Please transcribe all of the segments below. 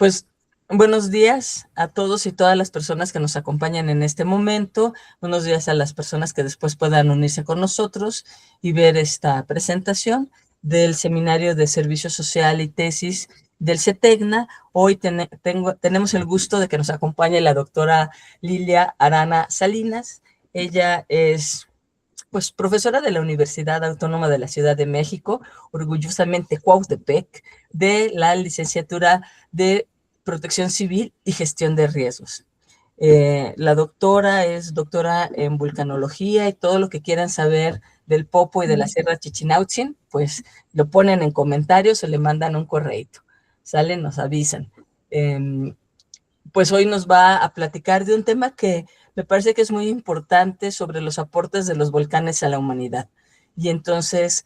Pues buenos días a todos y todas las personas que nos acompañan en este momento. Buenos días a las personas que después puedan unirse con nosotros y ver esta presentación del Seminario de Servicio Social y Tesis del CETEGNA. Hoy tenemos el gusto de que nos acompañe la doctora Lilia Arana Salinas. Ella es profesora de la Universidad Autónoma de la Ciudad de México, orgullosamente Cuautepec, de la licenciatura de Protección Civil y Gestión de Riesgos. La doctora es doctora en vulcanología y todo lo que quieran saber del Popo y de la Sierra Chichinautzin, pues lo ponen en comentarios o le mandan un correito. Salen, nos avisan. Pues hoy nos va a platicar de un tema que me parece que es muy importante sobre los aportes de los volcanes a la humanidad. Y entonces,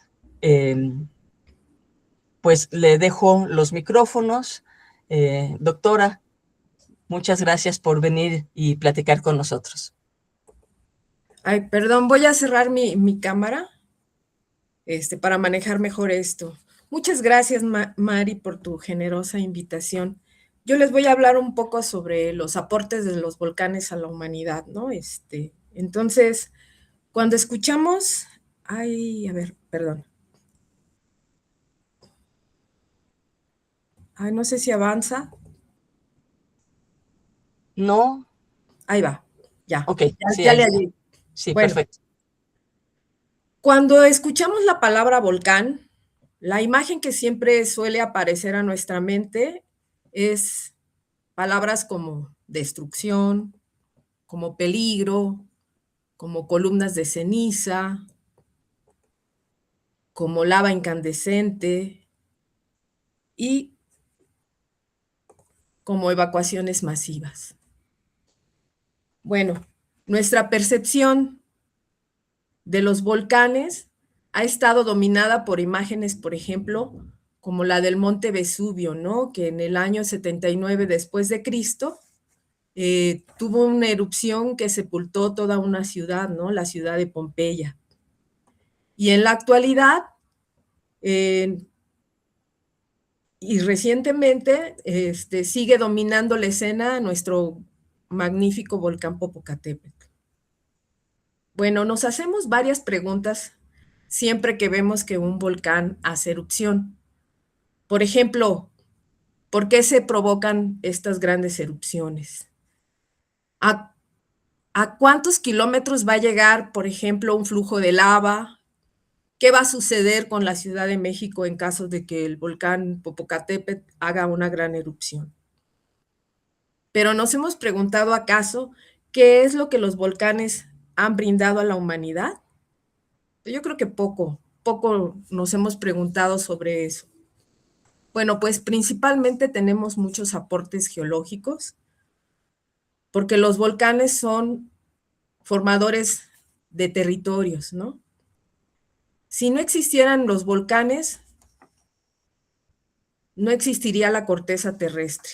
pues le dejo los micrófonos. Doctora, muchas gracias por venir y platicar con nosotros. Ay, perdón, voy a cerrar mi cámara para manejar mejor esto. Muchas gracias, Mari, por tu generosa invitación. Yo les voy a hablar un poco sobre los aportes de los volcanes a la humanidad, ¿no? Entonces, cuando escuchamos... Ay, a ver, perdón. Ay, no sé si avanza. No. Ahí va, ya. Ok, sí, ya ahí le está. ayudé. Sí, Bueno, perfecto. cuando escuchamos la palabra volcán, la imagen que siempre suele aparecer a nuestra mente es palabras como destrucción, como peligro, como columnas de ceniza, como lava incandescente y como evacuaciones masivas. Bueno, nuestra percepción de los volcanes ha estado dominada por imágenes, por ejemplo, como la del Monte Vesubio, ¿no? Que en el año 79 después de Cristo tuvo una erupción que sepultó toda una ciudad, ¿no? La ciudad de Pompeya. Y en la actualidad, y recientemente, sigue dominando la escena nuestro magnífico volcán Popocatépetl. Bueno, nos hacemos varias preguntas siempre que vemos que un volcán hace erupción. Por ejemplo, ¿por qué se provocan estas grandes erupciones? ¿A cuántos kilómetros va a llegar, por ejemplo, un flujo de lava? ¿Qué va a suceder con la Ciudad de México en caso de que el volcán Popocatépetl haga una gran erupción? Pero nos hemos preguntado acaso qué es lo que los volcanes han brindado a la humanidad. Yo creo que poco nos hemos preguntado sobre eso. Bueno, pues principalmente tenemos muchos aportes geológicos, porque los volcanes son formadores de territorios, ¿no? Si no existieran los volcanes, no existiría la corteza terrestre.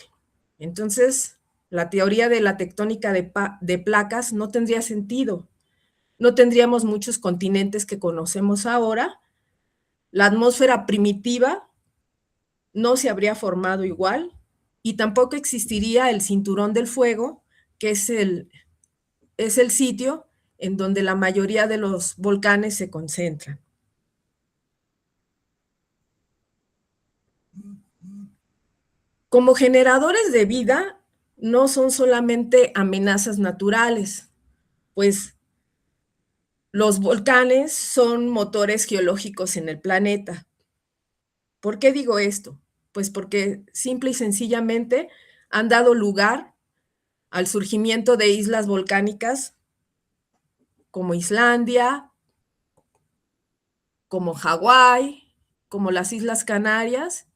Entonces, la teoría de la tectónica de placas no tendría sentido. No tendríamos muchos continentes que conocemos ahora. La atmósfera primitiva no se habría formado igual y tampoco existiría el cinturón del fuego, que es el sitio en donde la mayoría de los volcanes se concentran. Como generadores de vida, no son solamente amenazas naturales, pues los volcanes son motores geológicos en el planeta. ¿Por qué digo esto? Pues porque simple y sencillamente han dado lugar al surgimiento de islas volcánicas como Islandia, como Hawái, como las Islas Canarias,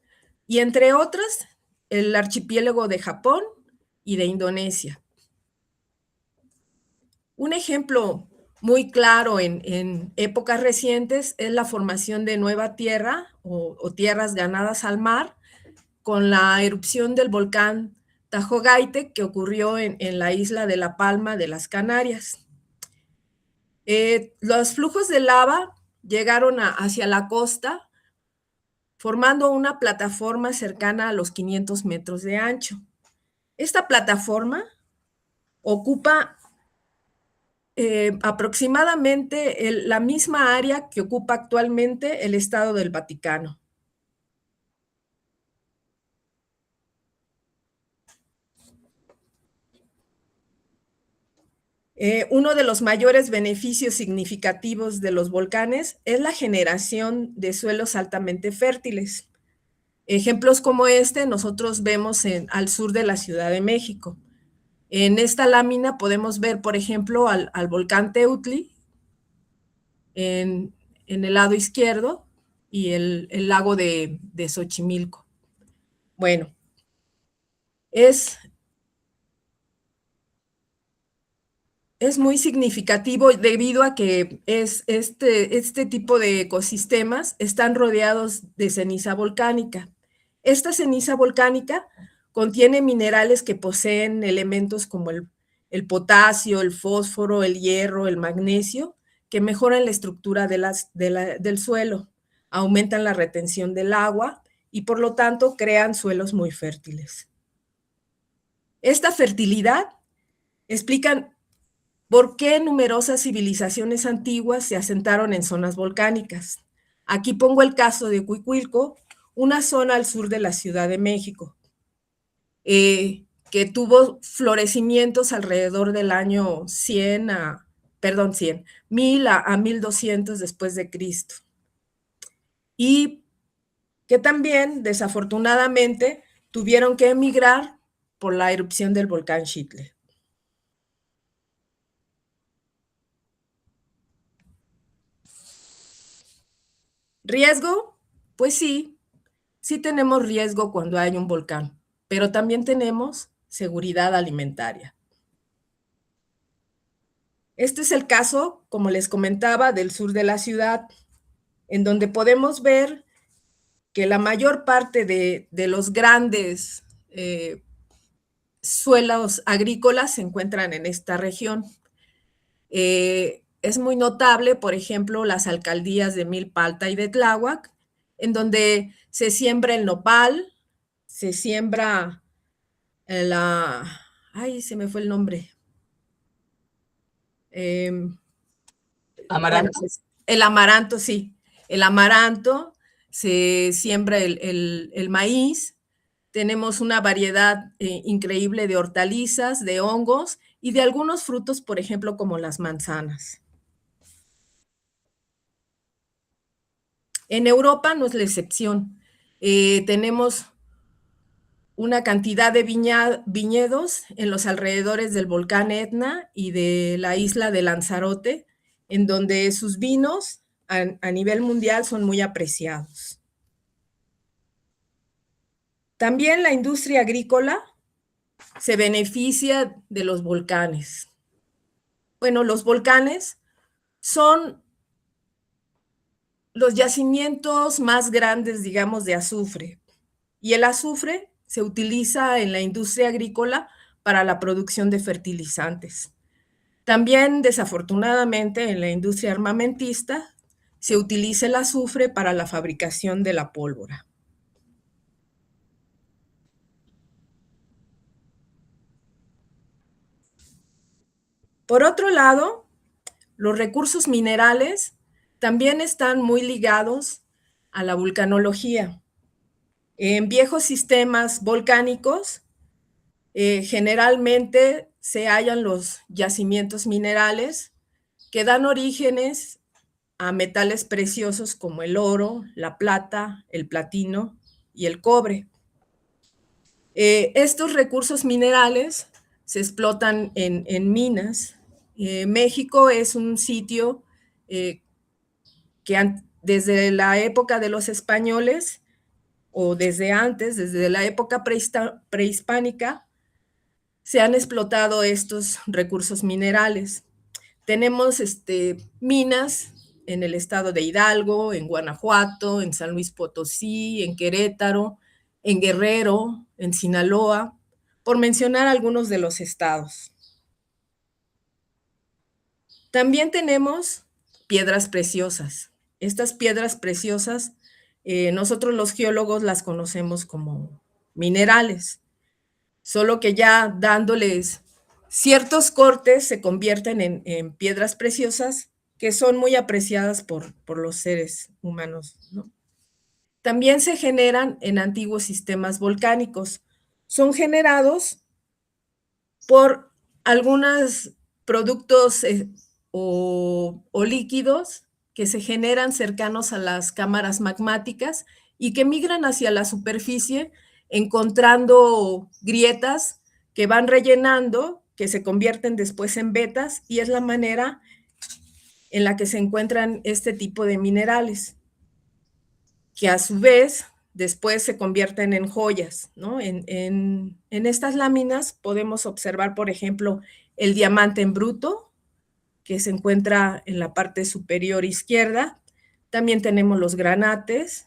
y entre otras, el archipiélago de Japón y de Indonesia. Un ejemplo muy claro en épocas recientes es la formación de nueva tierra o tierras ganadas al mar con la erupción del volcán Tajo Gaytec que ocurrió en la isla de La Palma de las Canarias. Los flujos de lava llegaron hacia la costa formando una plataforma cercana a los 500 metros de ancho. Esta plataforma ocupa aproximadamente la misma área que ocupa actualmente el Estado del Vaticano. Uno de los mayores beneficios significativos de los volcanes es la generación de suelos altamente fértiles. Ejemplos como este nosotros vemos al sur de la Ciudad de México. En esta lámina podemos ver, por ejemplo, al volcán Teutli en el lado izquierdo y el lago de Xochimilco. Bueno, es muy significativo debido a que este tipo de ecosistemas están rodeados de ceniza volcánica. Esta ceniza volcánica contiene minerales que poseen elementos como el potasio, el fósforo, el hierro, el magnesio, que mejoran la estructura del suelo, aumentan la retención del agua y por lo tanto crean suelos muy fértiles. Esta fertilidad explica por qué numerosas civilizaciones antiguas se asentaron en zonas volcánicas. Aquí pongo el caso de Cuicuilco, una zona al sur de la Ciudad de México, que tuvo florecimientos alrededor del año 1000 a 1200 después de Cristo. Y que también, desafortunadamente, tuvieron que emigrar por la erupción del volcán Xitle. ¿Riesgo? Pues sí, sí tenemos riesgo cuando hay un volcán, pero también tenemos seguridad alimentaria. Este es el caso, como les comentaba, del sur de la ciudad, en donde podemos ver que la mayor parte de los grandes suelos agrícolas se encuentran en esta región. Es muy notable, por ejemplo, las alcaldías de Milpalta y de Tláhuac, en donde se siembra el nopal, se siembra ay, se me fue el nombre. Bueno, ¿Amaranto? el amaranto, sí. El amaranto, se siembra el maíz, tenemos una variedad increíble de hortalizas, de hongos y de algunos frutos, por ejemplo, como las manzanas. En Europa no es la excepción. Tenemos una cantidad de viñedos en los alrededores del volcán Etna y de la isla de Lanzarote, en donde sus vinos a nivel mundial son muy apreciados. También la industria agrícola se beneficia de los volcanes. Bueno, los volcanes son los yacimientos más grandes, digamos, de azufre. Y el azufre se utiliza en la industria agrícola para la producción de fertilizantes. También, desafortunadamente, en la industria armamentista se utiliza el azufre para la fabricación de la pólvora. Por otro lado, los recursos minerales también están muy ligados a la vulcanología. En viejos sistemas volcánicos, generalmente se hallan los yacimientos minerales que dan orígenes a metales preciosos como el oro, la plata, el platino y el cobre. Estos recursos minerales se explotan en minas. México es un sitio que desde la época de los españoles o desde antes, desde la época prehispánica, se han explotado estos recursos minerales. Tenemos minas en el estado de Hidalgo, en Guanajuato, en San Luis Potosí, en Querétaro, en Guerrero, en Sinaloa, por mencionar algunos de los estados. También tenemos piedras preciosas. Estas piedras preciosas Nosotros los geólogos las conocemos como minerales, solo que ya dándoles ciertos cortes se convierten en piedras preciosas que son muy apreciadas por los seres humanos, ¿no? También se generan en antiguos sistemas volcánicos. Son generados por algunos productos o líquidos que se generan cercanos a las cámaras magmáticas y que migran hacia la superficie encontrando grietas que van rellenando, que se convierten después en vetas, y es la manera en la que se encuentran este tipo de minerales, que a su vez después se convierten en joyas, ¿no? En estas láminas podemos observar, por ejemplo, el diamante en bruto, que se encuentra en la parte superior izquierda. También tenemos los granates,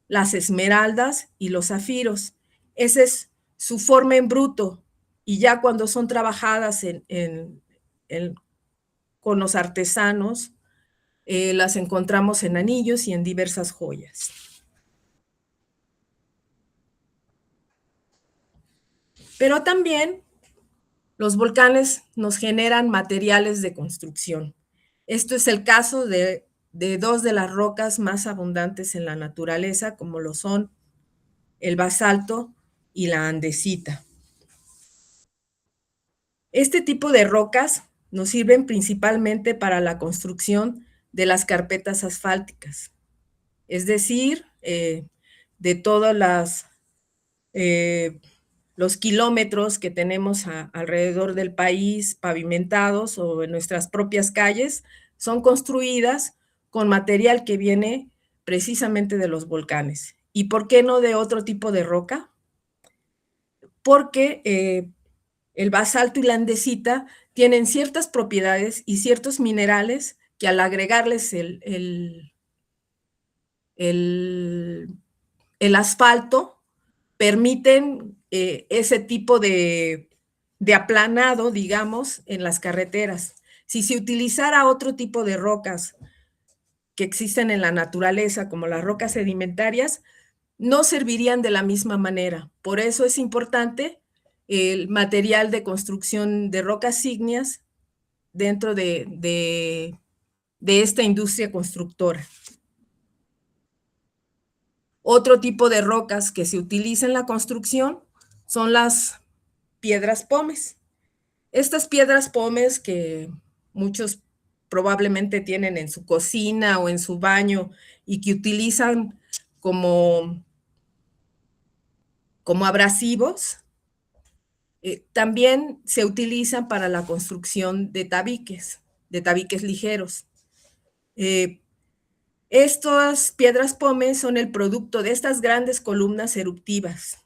las esmeraldas y los zafiros. Esa es su forma en bruto, y ya cuando son trabajadas con los artesanos, las encontramos en anillos y en diversas joyas. Pero también los volcanes nos generan materiales de construcción. Esto es el caso de dos de las rocas más abundantes en la naturaleza, como lo son el basalto y la andesita. Este tipo de rocas nos sirven principalmente para la construcción de las carpetas asfálticas, es decir, de todas los kilómetros que tenemos alrededor del país pavimentados o en nuestras propias calles, son construidas con material que viene precisamente de los volcanes. ¿Y por qué no de otro tipo de roca? Porque el basalto y la andesita tienen ciertas propiedades y ciertos minerales que al agregarles el asfalto permiten ese tipo de aplanado, digamos, en las carreteras. Si se utilizara otro tipo de rocas que existen en la naturaleza, como las rocas sedimentarias, no servirían de la misma manera. Por eso es importante el material de construcción de rocas ígneas dentro de esta industria constructora. Otro tipo de rocas que se utiliza en la construcción son las piedras pómez. Estas piedras pómez que muchos probablemente tienen en su cocina o en su baño y que utilizan como abrasivos, también se utilizan para la construcción de tabiques ligeros. Estas piedras pómez son el producto de estas grandes columnas eruptivas.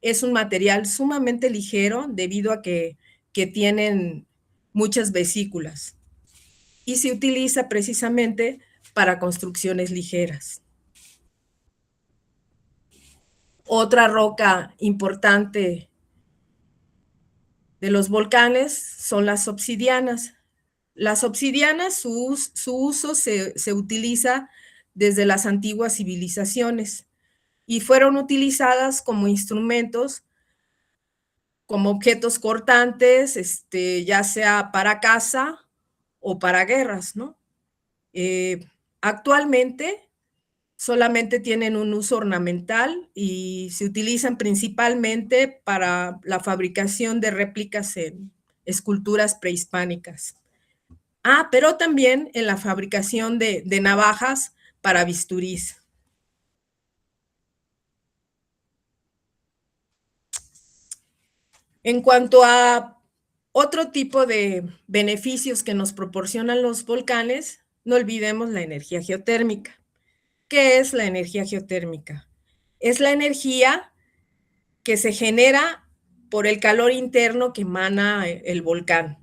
Es un material sumamente ligero debido a que tienen muchas vesículas y se utiliza precisamente para construcciones ligeras. Otra roca importante de los volcanes son las obsidianas. Las obsidianas, su uso se utiliza desde las antiguas civilizaciones y fueron utilizadas como instrumentos, como objetos cortantes, ya sea para caza o para guerras, ¿no? Actualmente solamente tienen un uso ornamental y se utilizan principalmente para la fabricación de réplicas en esculturas prehispánicas. Pero también en la fabricación de navajas para bisturís. En cuanto a otro tipo de beneficios que nos proporcionan los volcanes, no olvidemos la energía geotérmica. ¿Qué es la energía geotérmica? Es la energía que se genera por el calor interno que emana el volcán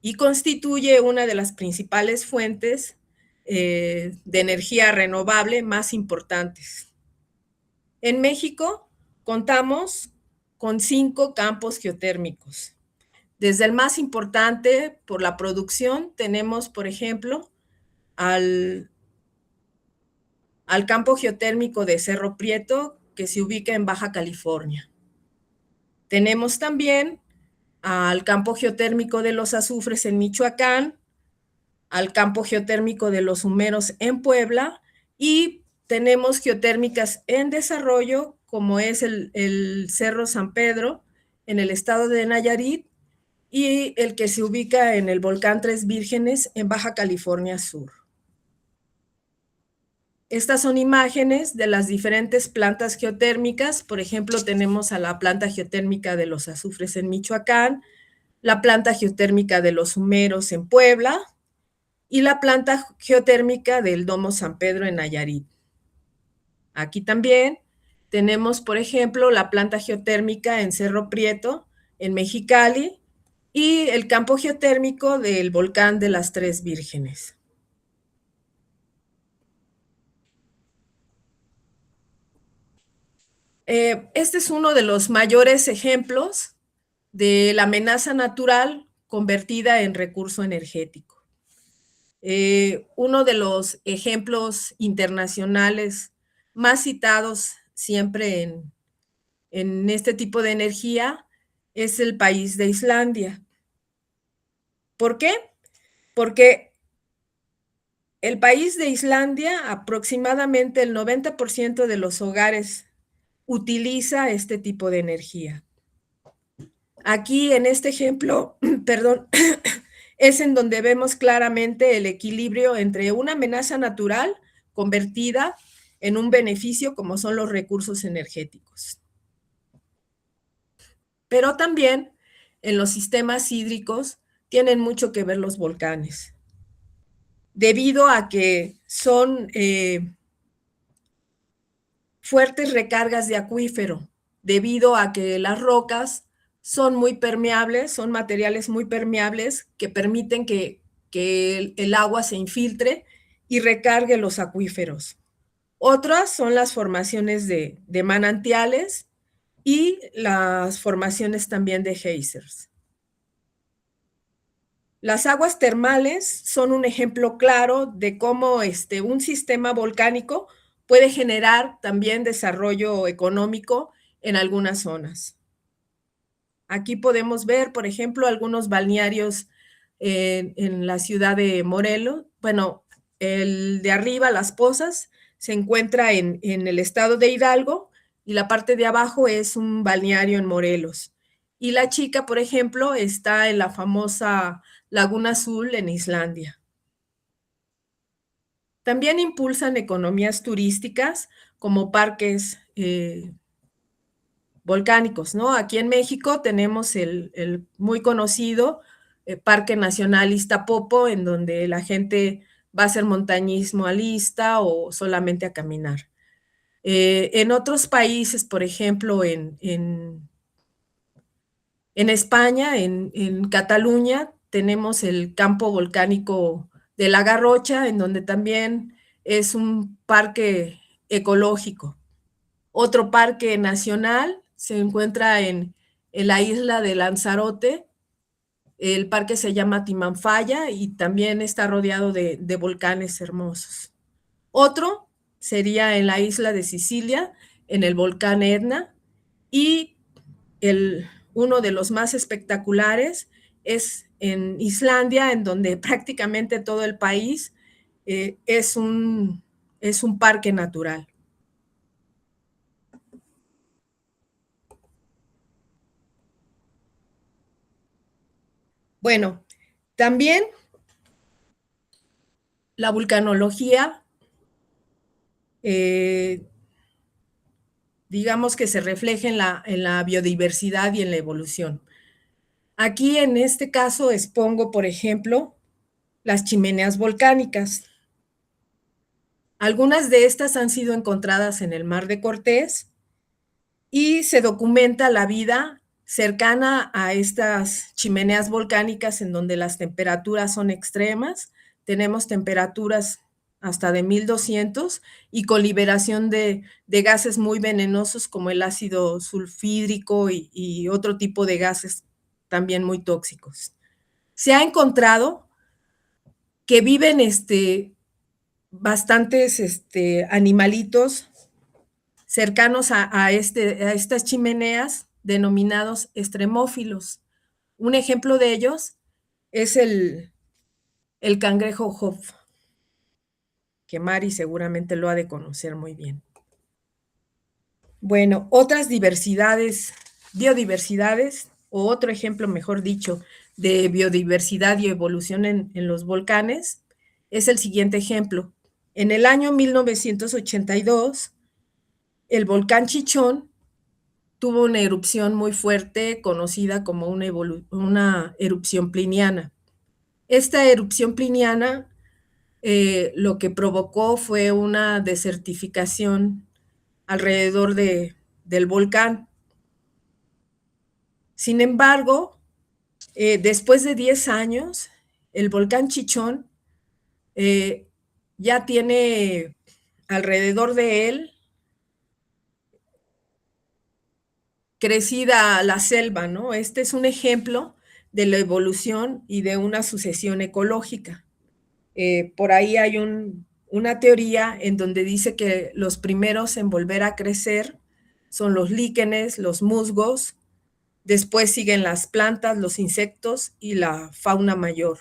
y constituye una de las principales fuentes de energía renovable más importantes. En México contamos con 5 campos geotérmicos. Desde el más importante por la producción tenemos, por ejemplo, al al campo geotérmico de Cerro Prieto, que se ubica en Baja California. Tenemos también al campo geotérmico de los azufres en Michoacán, al campo geotérmico de los humeros en Puebla, y tenemos geotérmicas en desarrollo, como es el Cerro San Pedro, en el estado de Nayarit, y el que se ubica en el volcán Tres Vírgenes, en Baja California Sur. Estas son imágenes de las diferentes plantas geotérmicas. Por ejemplo, tenemos a la planta geotérmica de los azufres en Michoacán, la planta geotérmica de los humeros en Puebla y la planta geotérmica del Domo San Pedro en Nayarit. Aquí también tenemos, por ejemplo, la planta geotérmica en Cerro Prieto, en Mexicali, y el campo geotérmico del volcán de las Tres Vírgenes. Este es uno de los mayores ejemplos de la amenaza natural convertida en recurso energético. Uno de los ejemplos internacionales más citados siempre en este tipo de energía es el país de Islandia. ¿Por qué? Porque el país de Islandia, aproximadamente el 90% de los hogares utiliza este tipo de energía. Aquí en este ejemplo, perdón, es en donde vemos claramente el equilibrio entre una amenaza natural convertida en un beneficio como son los recursos energéticos. Pero también en los sistemas hídricos tienen mucho que ver los volcanes, debido a que son fuertes recargas de acuífero, debido a que las rocas son muy permeables, son materiales muy permeables que permiten que el agua se infiltre y recargue los acuíferos. Otras son las formaciones de manantiales y las formaciones también de geysers. Las aguas termales son un ejemplo claro de cómo un sistema volcánico puede generar también desarrollo económico en algunas zonas. Aquí podemos ver, por ejemplo, algunos balnearios en la ciudad de Morelos. Bueno, el de arriba, Las Pozas, se encuentra en el estado de Hidalgo y la parte de abajo es un balneario en Morelos. Y La Chica, por ejemplo, está en la famosa Laguna Azul en Islandia. También impulsan economías turísticas como parques volcánicos, ¿no? Aquí en México tenemos el muy conocido Parque Nacional Iztapopo, en donde la gente va a hacer montañismo a lista o solamente a caminar. En otros países, por ejemplo, en España, en Cataluña, tenemos el campo volcánico de La Garrocha, en donde también es un parque ecológico. Otro parque nacional se encuentra en la isla de Lanzarote. El parque se llama Timanfaya y también está rodeado de volcanes hermosos. Otro sería en la isla de Sicilia, en el volcán Etna, y uno de los más espectaculares es en Islandia, en donde prácticamente todo el país es un parque natural. Bueno, también la vulcanología, digamos que se refleja en la biodiversidad y en la evolución. Aquí en este caso expongo, por ejemplo, las chimeneas volcánicas. Algunas de estas han sido encontradas en el Mar de Cortés y se documenta la vida cercana a estas chimeneas volcánicas en donde las temperaturas son extremas. Tenemos temperaturas hasta de 1200 y con liberación de gases muy venenosos como el ácido sulfídrico y otro tipo de gases también muy tóxicos. Se ha encontrado que viven bastantes animalitos cercanos a estas chimeneas denominados extremófilos. Un ejemplo de ellos es el cangrejo Hoff, que Mari seguramente lo ha de conocer muy bien. Bueno, otras biodiversidades, o otro ejemplo, mejor dicho, de biodiversidad y evolución en los volcanes, es el siguiente ejemplo. En el año 1982, el volcán Chichón tuvo una erupción muy fuerte, conocida como una erupción pliniana. Esta erupción pliniana lo que provocó fue una desertificación alrededor del volcán. Sin embargo, después de 10 años, el volcán Chichón ya tiene alrededor de él crecida la selva, ¿no? Este es un ejemplo de la evolución y de una sucesión ecológica. Por ahí hay una teoría en donde dice que los primeros en volver a crecer son los líquenes, los musgos, después siguen las plantas, los insectos y la fauna mayor.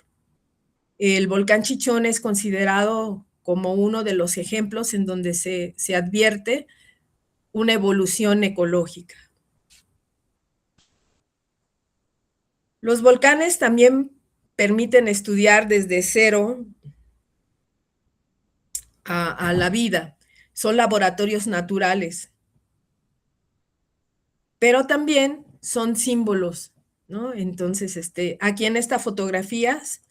El volcán Chichón es considerado como uno de los ejemplos en donde se advierte una evolución ecológica. Los volcanes también permiten estudiar desde cero a la vida. Son laboratorios naturales, pero también son símbolos, ¿no? Entonces, aquí en estas fotografías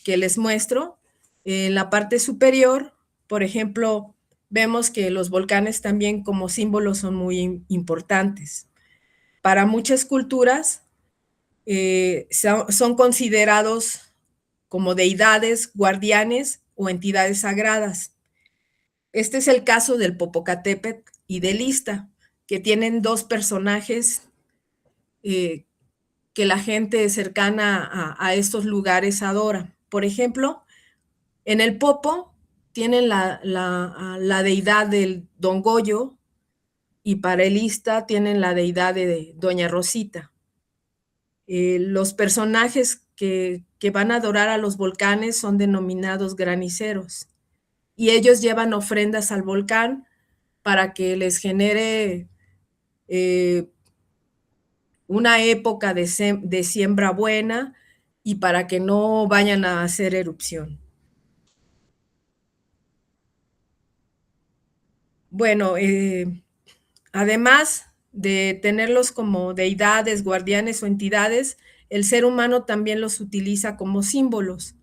que les muestro, en la parte superior, por ejemplo, vemos que los volcanes también como símbolos son muy importantes. Para muchas culturas son considerados como deidades, guardianes o entidades sagradas. Este es el caso del Popocatépetl y del Ixta, que tienen dos personajes que la gente cercana a estos lugares adora. Por ejemplo, en el Popo tienen la deidad del Don Goyo y para el Ixta tienen la deidad de Doña Rosita. Los personajes que van a adorar a los volcanes son denominados graniceros y ellos llevan ofrendas al volcán para que les genere una época de siembra buena y para que no vayan a hacer erupción. Bueno, además de tenerlos como deidades, guardianes o entidades, el ser humano también los utiliza como símbolos.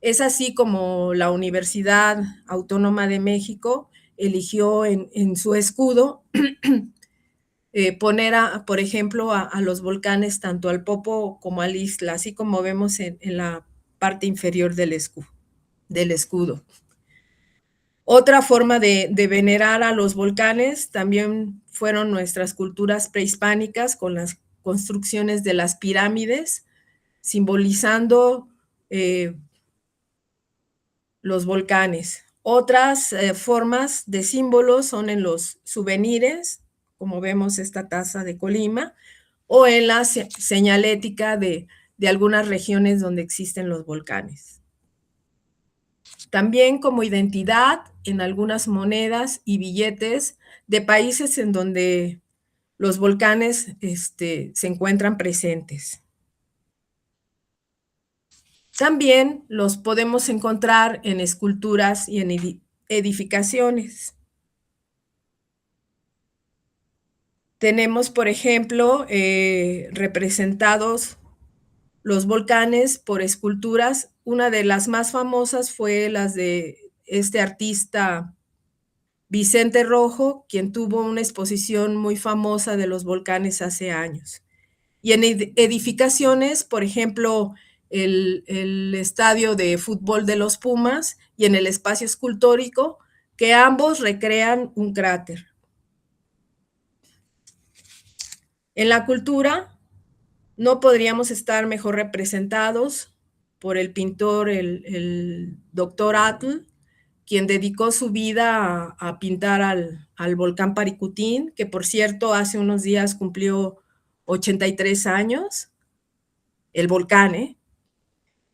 Es así como la Universidad Autónoma de México eligió en su escudo poner, por ejemplo, a los volcanes, tanto al Popo como al Ixtla, así como vemos en la parte inferior del escudo. Otra forma de venerar a los volcanes también fueron nuestras culturas prehispánicas con las construcciones de las pirámides, simbolizando los volcanes. Otras formas de símbolos son en los souvenirs, como vemos esta taza de Colima, o en la señalética de algunas regiones donde existen los volcanes. También como identidad en algunas monedas y billetes de países en donde los volcanes se encuentran presentes. También los podemos encontrar en esculturas y en edificaciones. Tenemos, por ejemplo, representados los volcanes por esculturas. Una de las más famosas fue las de este artista Vicente Rojo, quien tuvo una exposición muy famosa de los volcanes hace años. Y en edificaciones, por ejemplo, el estadio de fútbol de los Pumas y en el espacio escultórico, que ambos recrean un cráter. En la cultura no podríamos estar mejor representados por el pintor, el doctor Atl, quien dedicó su vida a pintar al volcán Paricutín, que por cierto hace unos días cumplió 83 años, el volcán, ¿eh?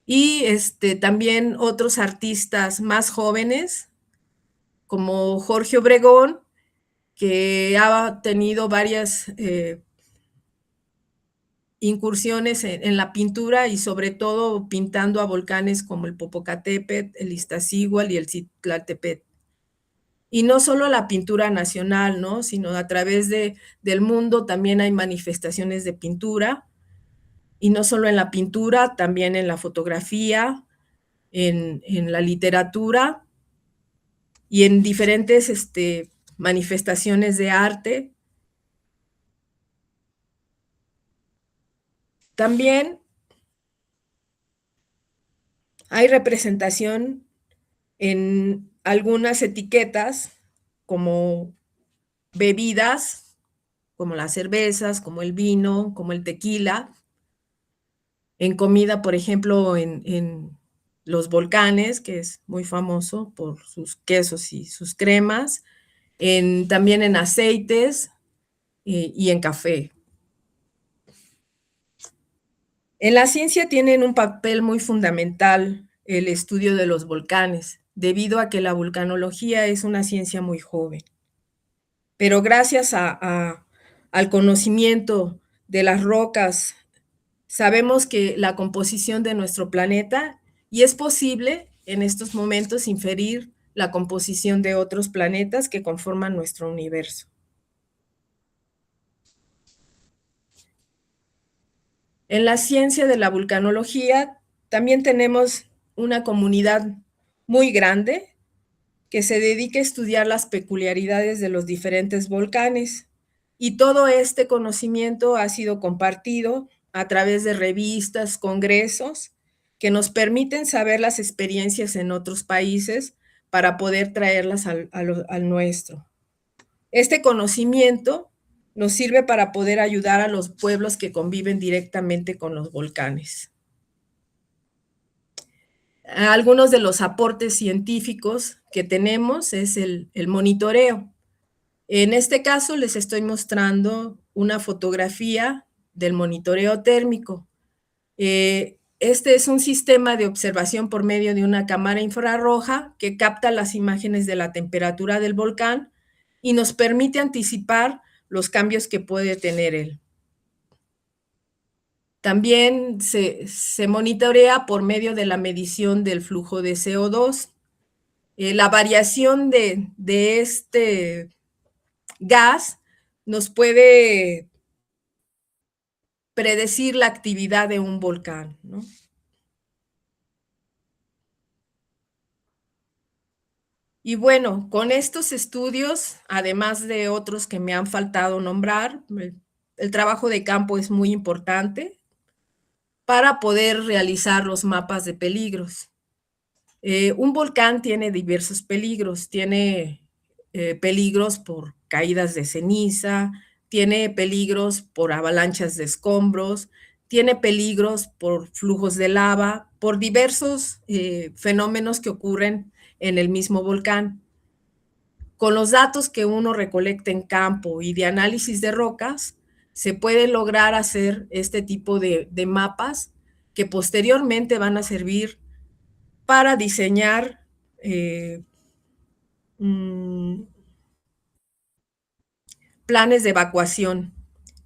Y también otros artistas más jóvenes, como Jorge Obregón, que ha tenido varias incursiones en la pintura y sobre todo pintando a volcanes como el Popocatépetl, el Iztaccíhuatl y el Citlaltépetl. Y no solo la pintura nacional, ¿no? Sino a través del mundo también hay manifestaciones de pintura, y no solo en la pintura, también en la fotografía, en la literatura y en diferentes manifestaciones de arte. También hay representación en algunas etiquetas como bebidas, como las cervezas, como el vino, como el tequila. En comida, por ejemplo, en los volcanes, que es muy famoso por sus quesos y sus cremas, también en aceites y en café. En la ciencia tienen un papel muy fundamental el estudio de los volcanes, debido a que la vulcanología es una ciencia muy joven. Pero gracias al conocimiento de las rocas, sabemos que la composición de nuestro planeta, y es posible en estos momentos inferir la composición de otros planetas que conforman nuestro universo. En la ciencia de la vulcanología también tenemos una comunidad muy grande que se dedica a estudiar las peculiaridades de los diferentes volcanes, y todo este conocimiento ha sido compartido a través de revistas, congresos, que nos permiten saber las experiencias en otros países para poder traerlas al nuestro. Este conocimiento nos sirve para poder ayudar a los pueblos que conviven directamente con los volcanes. Algunos de los aportes científicos que tenemos es el monitoreo. En este caso les estoy mostrando una fotografía del monitoreo térmico. Este es un sistema de observación por medio de una cámara infrarroja que capta las imágenes de la temperatura del volcán y nos permite anticipar los cambios que puede tener él. También se monitorea por medio de la medición del flujo de CO2. La variación de este gas nos puede predecir la actividad de un volcán, ¿no? Y bueno, con estos estudios, además de otros que me han faltado nombrar, el trabajo de campo es muy importante para poder realizar los mapas de peligros. Un volcán tiene diversos peligros, tiene peligros por caídas de ceniza, tiene peligros por avalanchas de escombros, tiene peligros por flujos de lava, por diversos fenómenos que ocurren en el mismo volcán. Con los datos que uno recolecta en campo y de análisis de rocas, se puede lograr hacer este tipo de mapas que posteriormente van a servir para diseñar planes de evacuación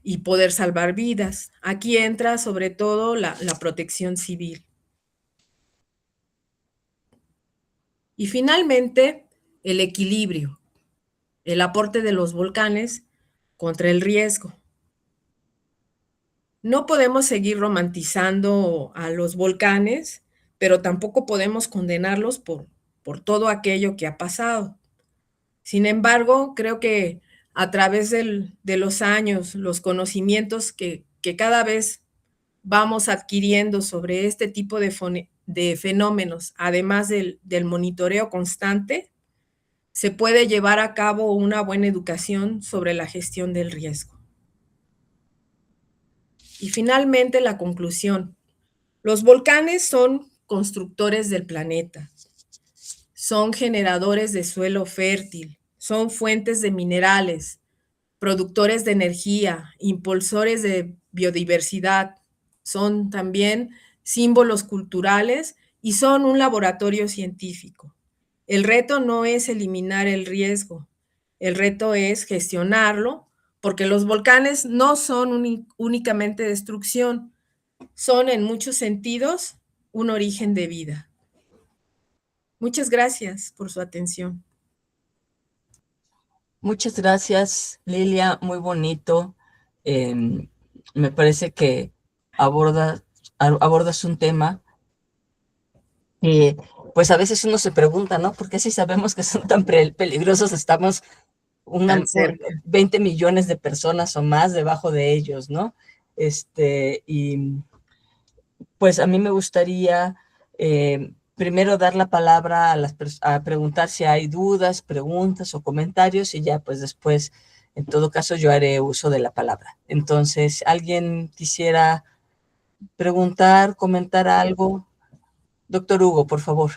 y poder salvar vidas. Aquí entra sobre todo la protección civil. Y finalmente, el equilibrio, el aporte de los volcanes contra el riesgo. No podemos seguir romantizando a los volcanes, pero tampoco podemos condenarlos por todo aquello que ha pasado. Sin embargo, creo que a través de los años, los conocimientos que cada vez vamos adquiriendo sobre este tipo de fenómenos, además del monitoreo constante, se puede llevar a cabo una buena educación sobre la gestión del riesgo. Y finalmente, la conclusión. Los volcanes son constructores del planeta. son generadores de suelo fértil, son fuentes de minerales, productores de energía, impulsores de biodiversidad, son también símbolos culturales y son un laboratorio científico. El reto no es eliminar el riesgo, el reto es gestionarlo, porque los volcanes no son únicamente destrucción, son en muchos sentidos un origen de vida. Muchas gracias por su atención. Muchas gracias, Lilia, muy bonito. Me parece que abordas un tema que pues a veces uno se pregunta, ¿no? ¿Por qué si sabemos que son tan peligrosos estamos Tan cerca. 20 millones de personas o más debajo de ellos, ¿no? Y pues a mí me gustaría primero dar la palabra a preguntar si hay dudas, preguntas o comentarios y ya pues después, en todo caso, yo haré uso de la palabra. Entonces, ¿alguien quisiera preguntar, comentar algo? Doctor Hugo, por favor.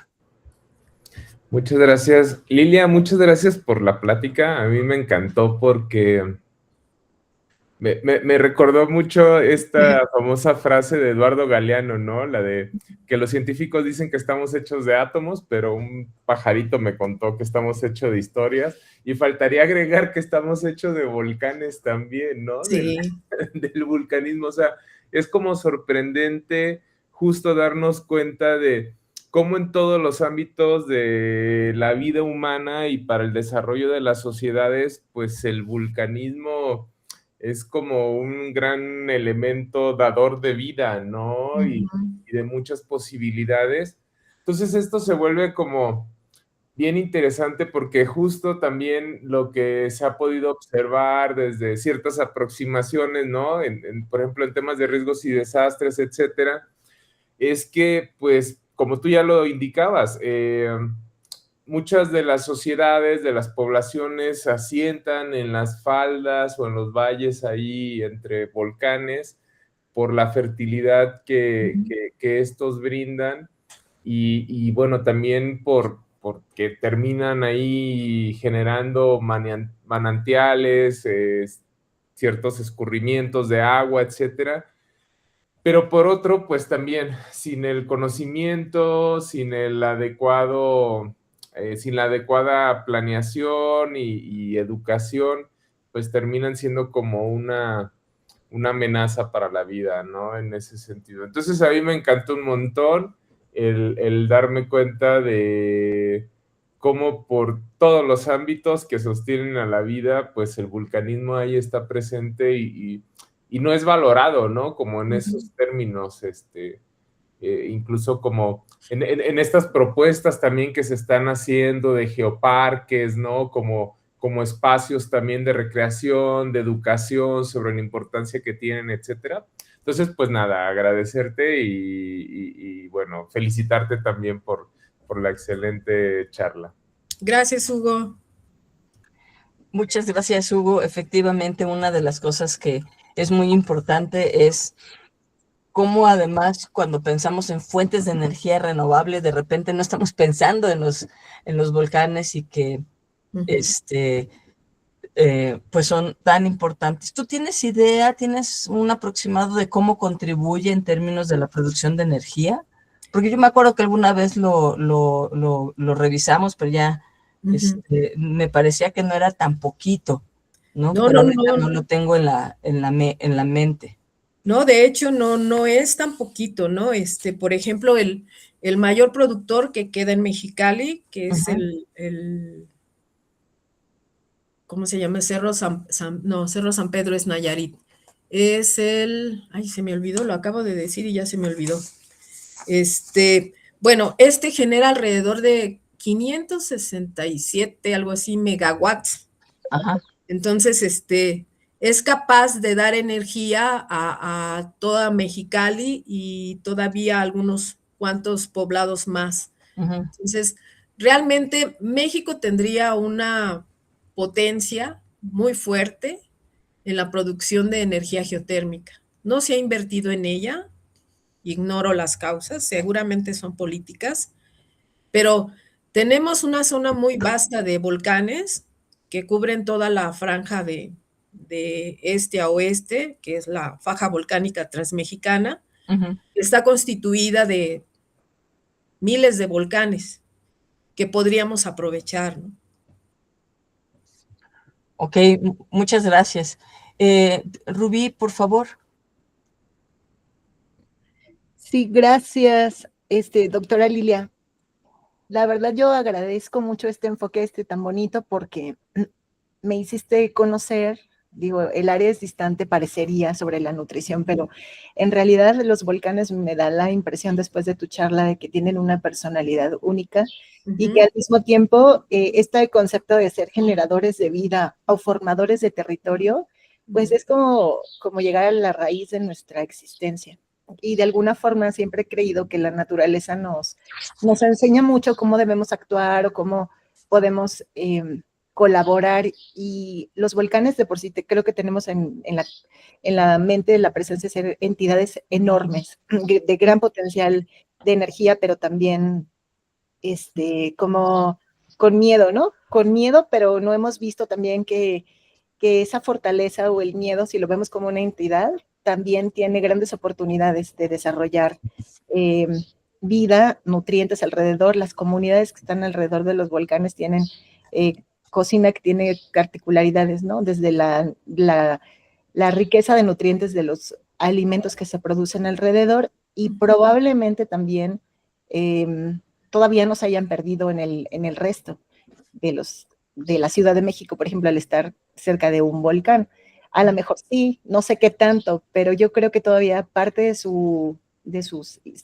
Muchas gracias. Lilia, muchas gracias por la plática. A mí me encantó porque me recordó mucho esta famosa frase de Eduardo Galeano, ¿no? La de que los científicos dicen que estamos hechos de átomos, pero un pajarito me contó que estamos hechos de historias. Y faltaría agregar que estamos hechos de volcanes también, ¿no? Sí. Del vulcanismo. O sea, es como sorprendente justo darnos cuenta de cómo en todos los ámbitos de la vida humana y para el desarrollo de las sociedades, pues el vulcanismo es como un gran elemento dador de vida, ¿no? Y de muchas posibilidades. Entonces esto se vuelve como bien interesante porque justo también lo que se ha podido observar desde ciertas aproximaciones, ¿no? Por ejemplo, en temas de riesgos y desastres, etcétera, es que, pues, como tú ya lo indicabas, muchas de las sociedades, de las poblaciones se asientan en las faldas o en los valles ahí entre volcanes por la fertilidad que estos brindan y bueno, también porque terminan ahí generando manantiales, ciertos escurrimientos de agua, etcétera. Pero por otro, pues también sin el conocimiento, sin la adecuada planeación y educación, pues terminan siendo como una amenaza para la vida, ¿no? En ese sentido. Entonces a mí me encantó un montón el darme cuenta de cómo por todos los ámbitos que sostienen a la vida, pues el vulcanismo ahí está presente y no es valorado, ¿no? Como en esos términos, incluso como en estas propuestas también que se están haciendo de geoparques, ¿no? Como espacios también de recreación, de educación, sobre la importancia que tienen, etcétera. Entonces, pues nada, agradecerte y bueno, felicitarte también por la excelente charla. Gracias, Hugo. Muchas gracias, Hugo. Efectivamente, una de las cosas que es muy importante es cómo además cuando pensamos en fuentes de energía renovable, de repente no estamos pensando en los volcanes y que pues son tan importantes. ¿Tú tienes idea, tienes un aproximado de cómo contribuye en términos de la producción de energía? Porque yo me acuerdo que alguna vez lo revisamos, pero ya me parecía que no era tan poquito, ¿no? Pero ahorita no lo tengo en la mente. No, de hecho, no es tan poquito, ¿no? Por ejemplo, el mayor productor que queda en Mexicali, que es ¿cómo se llama? Cerro San Pedro es Nayarit. Es ay, se me olvidó, lo acabo de decir y ya se me olvidó. Bueno, genera alrededor de 567, algo así, megawatts. Ajá. Entonces, es capaz de dar energía a toda Mexicali y todavía algunos cuantos poblados más. Entonces, realmente México tendría una potencia muy fuerte en la producción de energía geotérmica. No se ha invertido en ella, ignoro las causas, seguramente son políticas, pero Tenemos una zona muy vasta de volcanes que cubren toda la franja de este a oeste, que es la faja volcánica transmexicana. Está constituida de miles de volcanes que podríamos aprovechar, ¿no? Ok, muchas gracias. Rubí, por favor. Sí, gracias, doctora Lilia. La verdad yo agradezco mucho este enfoque tan bonito porque me hiciste conocer, digo, el área es distante, parecería, sobre la nutrición, pero en realidad los volcanes me da la impresión después de tu charla de que tienen una personalidad única y que al mismo tiempo este concepto de ser generadores de vida o formadores de territorio, pues es como llegar a la raíz de nuestra existencia. Y de alguna forma siempre he creído que la naturaleza nos enseña mucho cómo debemos actuar o cómo podemos colaborar, y los volcanes de por sí creo que tenemos en la mente la presencia de ser entidades enormes, de gran potencial de energía, pero también como con miedo, ¿no? Con miedo, pero no hemos visto también que esa fortaleza o el miedo, si lo vemos como una entidad, también tiene grandes oportunidades de desarrollar vida, nutrientes alrededor. Las comunidades que están alrededor de los volcanes tienen cocina que tiene particularidades, ¿no? Desde la riqueza de nutrientes de los alimentos que se producen alrededor, y probablemente también todavía no se hayan perdido en el resto de la Ciudad de México, por ejemplo, al estar cerca de un volcán. A lo mejor sí, no sé qué tanto, pero yo creo que todavía parte de su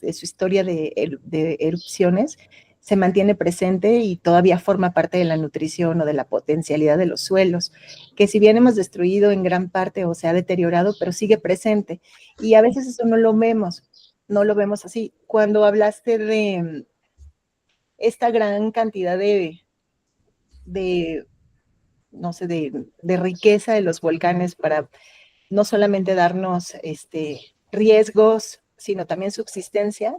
historia de erupciones se mantiene presente y todavía forma parte de la nutrición o de la potencialidad de los suelos, que si bien hemos destruido en gran parte o se ha deteriorado, pero sigue presente. Y a veces eso no lo vemos así. Cuando hablaste de esta gran cantidad no sé, de riqueza de los volcanes para no solamente darnos riesgos, sino también subsistencia,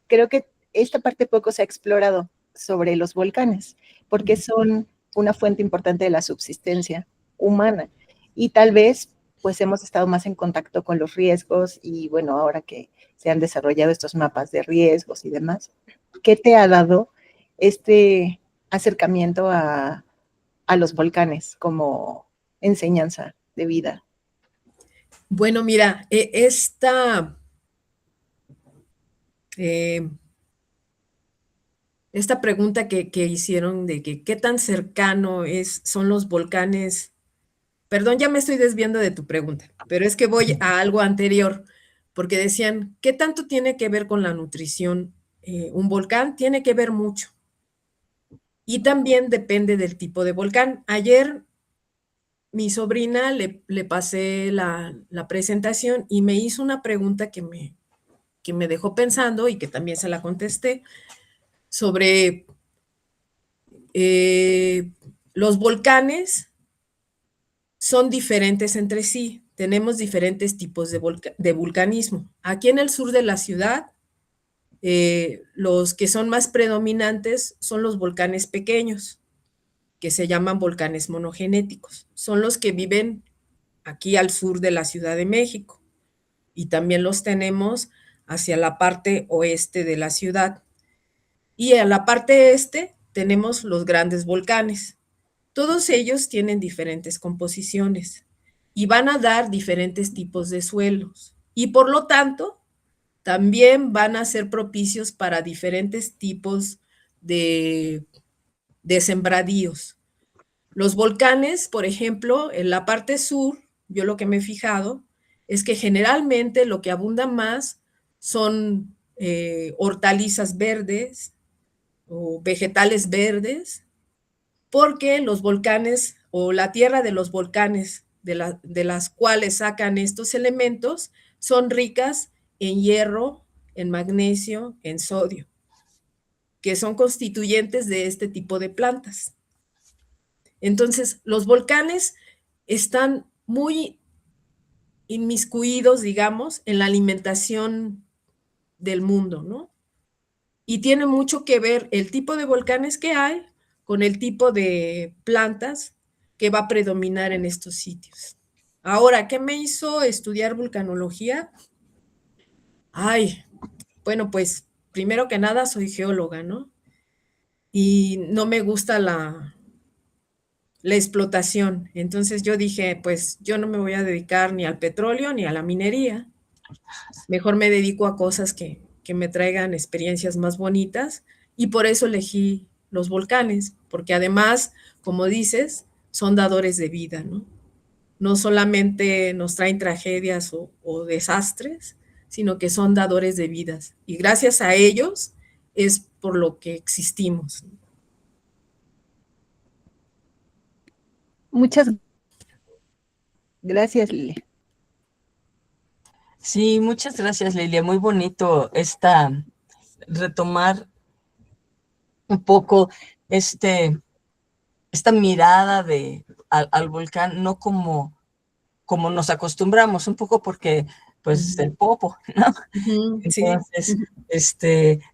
creo que esta parte poco se ha explorado sobre los volcanes, porque son una fuente importante de la subsistencia humana. Y tal vez, pues hemos estado más en contacto con los riesgos y bueno, ahora que se han desarrollado estos mapas de riesgos y demás, ¿qué te ha dado este acercamiento a los volcanes como enseñanza de vida? Bueno, mira, esta pregunta que hicieron de que qué tan cercano son los volcanes. Perdón, ya me estoy desviando de tu pregunta, pero es que voy a algo anterior, porque decían, ¿qué tanto tiene que ver con la nutrición? Un volcán tiene que ver mucho. Y también depende del tipo de volcán. Ayer mi sobrina le pasé la presentación y me hizo una pregunta que me dejó pensando y que también se la contesté sobre los volcanes son diferentes entre sí. Tenemos diferentes tipos de vulcanismo. Aquí en el sur de la ciudad, los que son más predominantes son los volcanes pequeños, que se llaman volcanes monogenéticos. Son los que viven aquí al sur de la Ciudad de México. Y también los tenemos hacia la parte oeste de la ciudad. Y a la parte este tenemos los grandes volcanes. Todos ellos tienen diferentes composiciones y van a dar diferentes tipos de suelos. Y por lo tanto, también van a ser propicios para diferentes tipos de sembradíos. Los volcanes, por ejemplo, en la parte sur, yo lo que me he fijado es que generalmente lo que abunda más son hortalizas verdes o vegetales verdes, porque los volcanes o la tierra de los volcanes de las cuales sacan estos elementos son ricas en hierro, en magnesio, en sodio, que son constituyentes de este tipo de plantas. Entonces, los volcanes están muy inmiscuidos, digamos, en la alimentación del mundo, ¿no? y tiene mucho que ver el tipo de volcanes que hay con el tipo de plantas que va a predominar en estos sitios. Ahora, ¿qué me hizo estudiar vulcanología? Ay, bueno, pues primero que nada soy geóloga, ¿no? Y no me gusta la explotación. Entonces yo dije, pues yo no me voy a dedicar ni al petróleo ni a la minería. Mejor me dedico a cosas que me traigan experiencias más bonitas y por eso elegí los volcanes, porque además, como dices, son dadores de vida, ¿no? No solamente nos traen tragedias o desastres, sino que son dadores de vidas. Y gracias a ellos es por lo que existimos. Muchas gracias, Lili. Sí, muchas gracias, Lilia. Muy bonito retomar un poco esta mirada al volcán, no como nos acostumbramos, un poco porque, pues, el popo, ¿no? Sí. Entonces,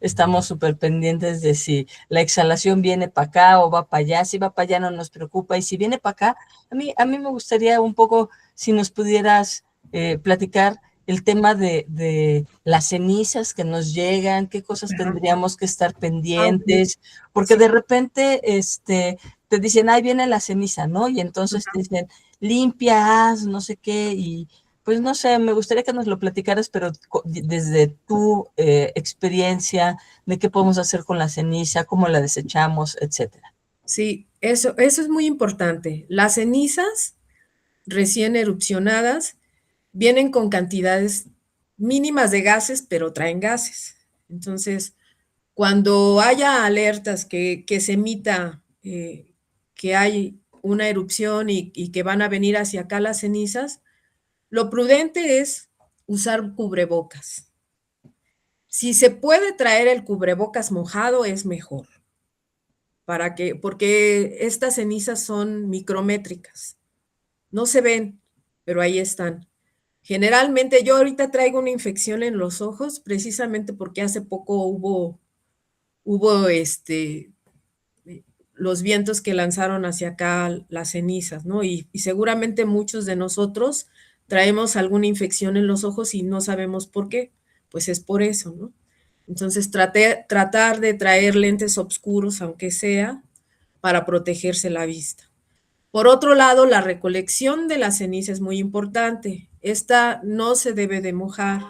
estamos súper pendientes de si la exhalación viene para acá o va para allá. Si va para allá no nos preocupa. Y si viene para acá, a mí me gustaría un poco, si nos pudieras platicar el tema de las cenizas que nos llegan, qué cosas tendríamos que estar pendientes, porque de repente te dicen, ahí viene la ceniza, ¿no? Y entonces te dicen, limpia, haz, no sé qué, y pues no sé, me gustaría que nos lo platicaras, pero desde tu experiencia, de qué podemos hacer con la ceniza, cómo la desechamos, etcétera. Sí, eso es muy importante. Las cenizas recién erupcionadas vienen con cantidades mínimas de gases, pero traen gases. Entonces, cuando haya alertas que se emita que hay una erupción y que van a venir hacia acá las cenizas, lo prudente es usar cubrebocas. Si se puede traer el cubrebocas mojado, es mejor. Porque estas cenizas son micrométricas. No se ven, pero ahí están. Generalmente yo ahorita traigo una infección en los ojos, precisamente porque hace poco hubo los vientos que lanzaron hacia acá las cenizas, ¿no? Y seguramente muchos de nosotros traemos alguna infección en los ojos y no sabemos por qué, pues es por eso, ¿no? Entonces tratar de traer lentes oscuros, aunque sea, para protegerse la vista. Por otro lado, la recolección de la ceniza es muy importante. Esta no se debe de mojar,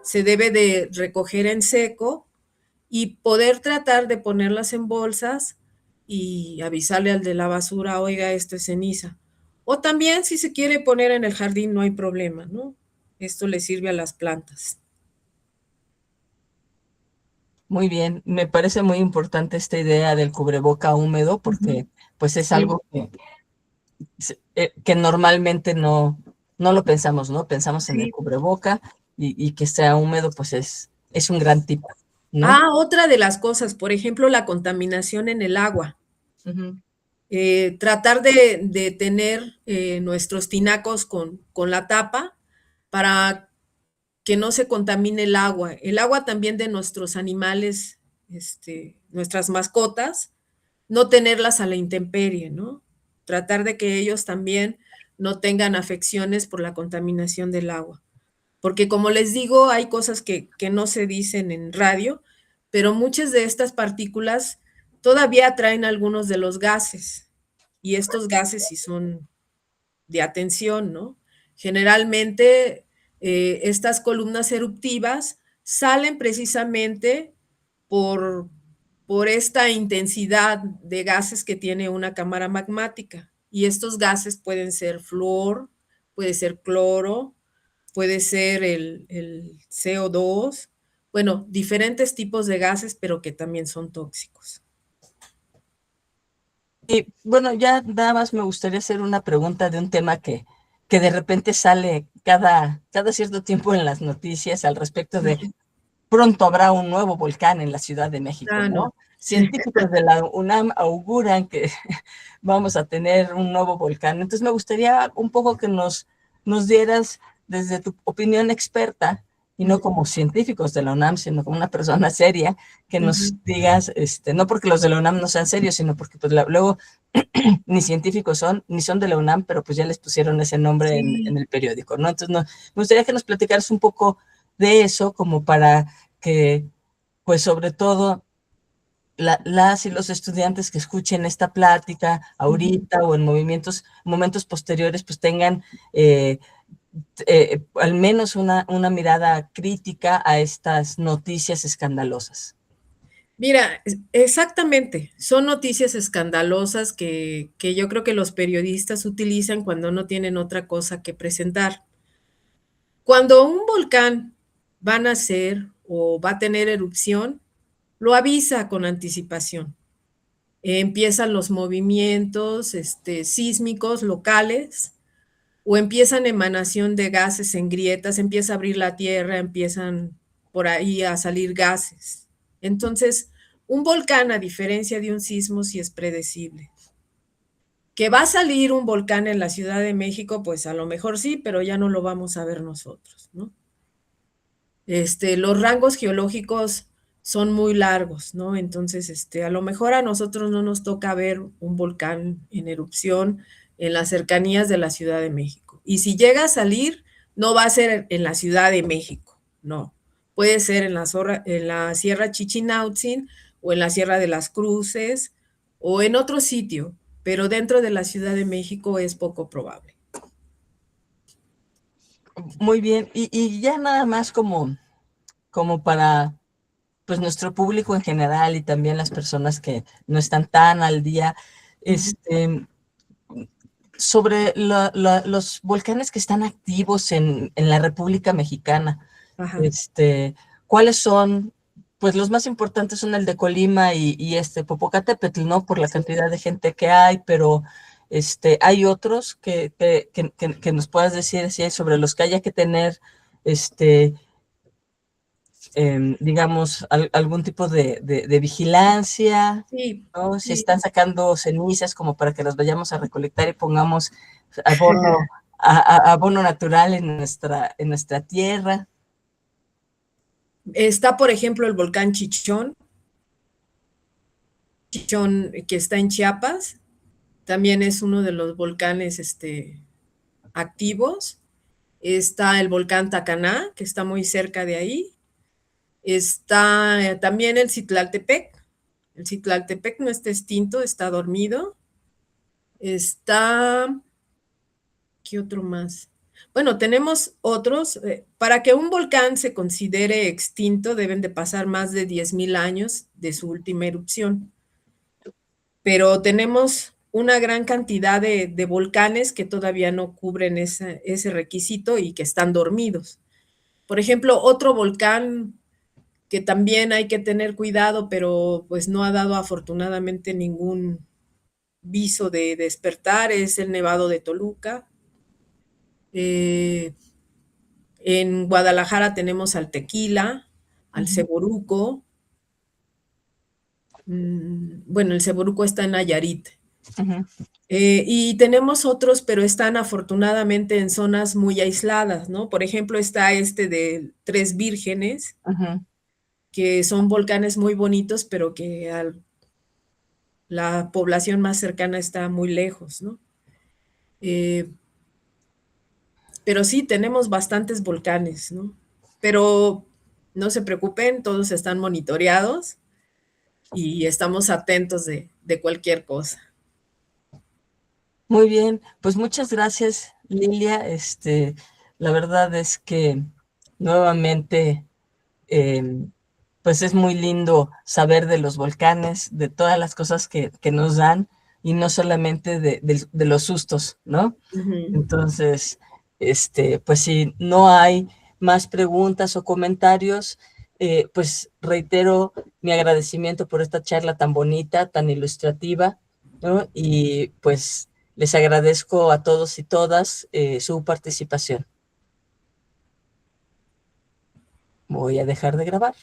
se debe de recoger en seco y poder tratar de ponerlas en bolsas y avisarle al de la basura, oiga, esto es ceniza. O también si se quiere poner en el jardín, no hay problema, ¿no? Esto le sirve a las plantas. Muy bien, me parece muy importante esta idea del cubreboca húmedo, porque pues es algo que normalmente no lo pensamos, ¿no? Pensamos en el cubreboca y que sea húmedo, pues es un gran tip, ¿no? Otra de las cosas, por ejemplo, la contaminación en el agua. Tratar de tener nuestros tinacos con la tapa para que no se contamine el agua. El agua también de nuestros animales, nuestras mascotas, no tenerlas a la intemperie, ¿no? Tratar de que ellos también no tengan afecciones por la contaminación del agua. Porque como les digo, hay cosas que no se dicen en radio, pero muchas de estas partículas todavía traen algunos de los gases. Y estos gases sí son de atención, ¿no? Generalmente estas columnas eruptivas salen precisamente por esta intensidad de gases que tiene una cámara magmática. Y estos gases pueden ser flúor, puede ser cloro, puede ser el CO2, bueno, diferentes tipos de gases, pero que también son tóxicos. Y bueno, ya nada más me gustaría hacer una pregunta de un tema que de repente sale cada cierto tiempo en las noticias al respecto de pronto habrá un nuevo volcán en la Ciudad de México, ¿no? No. Científicos de la UNAM auguran que vamos a tener un nuevo volcán. Entonces me gustaría un poco que nos dieras, desde tu opinión experta, y no como científicos de la UNAM, sino como una persona seria, que nos digas, no porque los de la UNAM no sean serios, sino porque pues luego ni científicos son, ni son de la UNAM, pero pues ya les pusieron ese nombre en el periódico, ¿no? Entonces, me gustaría que nos platicaras un poco de eso, como para que, pues sobre todo, las y los estudiantes que escuchen esta plática ahorita o en momentos posteriores, pues tengan al menos una mirada crítica a estas noticias escandalosas. Mira, exactamente, son noticias escandalosas que yo creo que los periodistas utilizan cuando no tienen otra cosa que presentar. Cuando un volcán va a nacer o va a tener erupción, lo avisa con anticipación. Empiezan los movimientos sísmicos locales o empiezan emanación de gases en grietas, empieza a abrir la tierra, empiezan por ahí a salir gases. Entonces, un volcán, a diferencia de un sismo, sí es predecible. Que va a salir un volcán en la Ciudad de México, pues a lo mejor sí, pero ya no lo vamos a ver nosotros, ¿no? Los rangos geológicos son muy largos, ¿no? Entonces, a lo mejor a nosotros no nos toca ver un volcán en erupción en las cercanías de la Ciudad de México. Y si llega a salir, no va a ser en la Ciudad de México, no. Puede ser en la Sierra Chichinautzin o en la Sierra de las Cruces o en otro sitio, pero dentro de la Ciudad de México es poco probable. Muy bien, y ya nada más como para pues nuestro público en general y también las personas que no están tan al día, sobre los volcanes que están activos en la República Mexicana. Ajá. ¿Cuáles son? Pues los más importantes son el de Colima y Popocatépetl, ¿no? Por la cantidad de gente que hay, pero hay otros que nos puedas decir si hay sobre los que haya que tener, digamos, algún tipo de vigilancia, Sí, ¿no? Si sí. están sacando cenizas como para que las vayamos a recolectar y pongamos abono natural en nuestra tierra. Está, por ejemplo, el volcán Chichón, que está en Chiapas, también es uno de los volcanes activos. Está el volcán Tacaná, que está muy cerca de ahí. Está también el Citlaltepec. El Citlaltepec no está extinto, está dormido. Está, ¿qué otro más? Bueno, tenemos otros. Para que un volcán se considere extinto, deben de pasar más de 10,000 años de su última erupción. Pero tenemos una gran cantidad de volcanes que todavía no cubren ese requisito y que están dormidos. Por ejemplo, otro volcán que también hay que tener cuidado, pero pues no ha dado afortunadamente ningún viso de despertar, es el Nevado de Toluca. En Guadalajara tenemos al Tequila, al Seboruco. Bueno, el Seboruco está en Nayarit. Y tenemos otros, pero están afortunadamente en zonas muy aisladas, ¿no? Por ejemplo, está de Tres Vírgenes, que son volcanes muy bonitos, pero que la población más cercana está muy lejos, ¿no? Pero sí, tenemos bastantes volcanes, ¿no? Pero no se preocupen, todos están monitoreados y estamos atentos de cualquier cosa. Muy bien, pues muchas gracias, Lilia. La verdad es que nuevamente, pues es muy lindo saber de los volcanes, de todas las cosas que nos dan y no solamente de los sustos, ¿no? Entonces, pues si no hay más preguntas o comentarios, pues reitero mi agradecimiento por esta charla tan bonita, tan ilustrativa, ¿no? Y pues les agradezco a todos y todas su participación. Voy a dejar de grabar.